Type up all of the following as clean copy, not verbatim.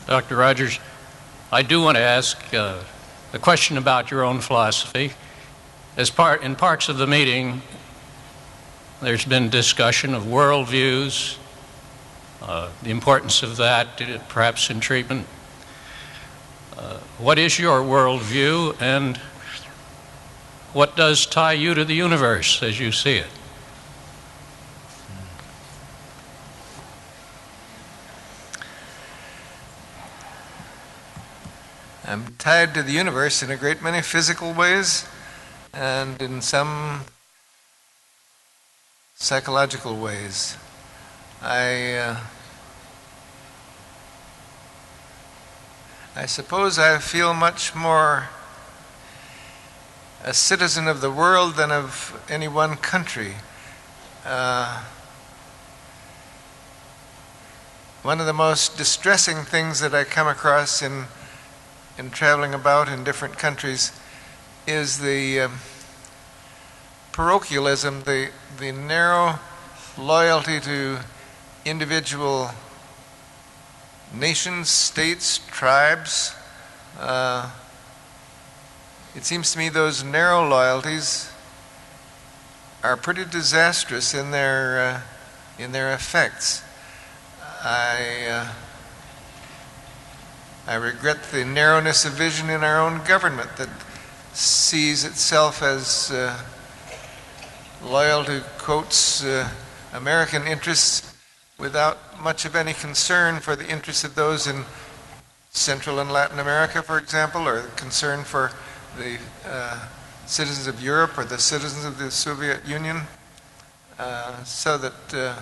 Dr. Rogers, I do want to ask a question about your own philosophy. In parts of the meeting, there's been discussion of worldviews, the importance of that, perhaps in treatment. What is your worldview, and what does tie you to the universe as you see it? I'm tied to the universe in a great many physical ways and in some psychological ways. I suppose I feel much more a citizen of the world than of any one country. One of the most distressing things that I come across in traveling about in different countries is the parochialism, the narrow loyalty to individual nations, states, tribes. It seems to me those narrow loyalties are pretty disastrous in their effects. I regret the narrowness of vision in our own government that sees itself as loyal to, quotes, American interests without much of any concern for the interests of those in Central and Latin America, for example, or concern for the citizens of Europe or the citizens of the Soviet Union, so that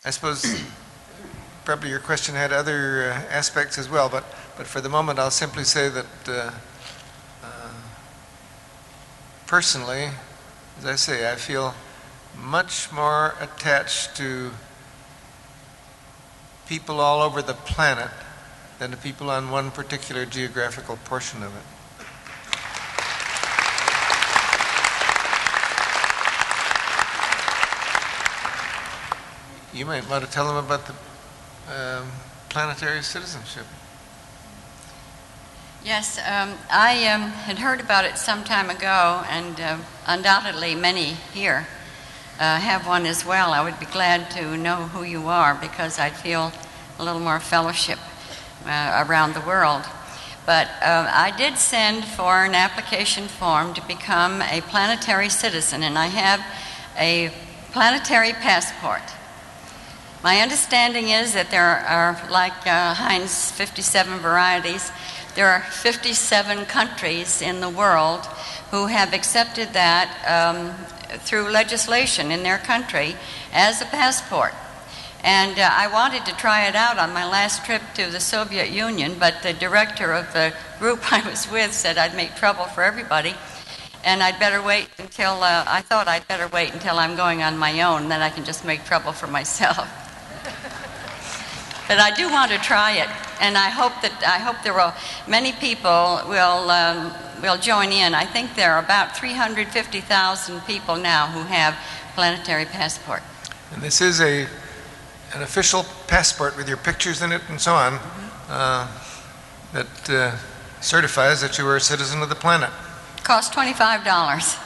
I suppose probably your question had other aspects as well, but for the moment I'll simply say that personally, as I say, I feel much more attached to people all over the planet than to people on one particular geographical portion of it. You might want to tell them about the planetary citizenship. Yes, I had heard about it some time ago, and undoubtedly many here have one as well. I would be glad to know who you are, because I'd feel a little more fellowship around the world. But I did send for an application form to become a planetary citizen, and I have a planetary passport. My understanding is that there are, like Heinz 57 varieties, there are 57 countries in the world who have accepted that through legislation in their country as a passport. And I wanted to try it out on my last trip to the Soviet Union, but the director of the group I was with said I'd make trouble for everybody, and I'd better wait until, I thought I'd better wait until I'm going on my own, then I can just make trouble for myself. But I do want to try it, and I hope there will many people will join in. I think there are about 350,000 people now who have planetary passport. And this is an official passport with your pictures in it and so on, that certifies that you are a citizen of the planet. Costs $25.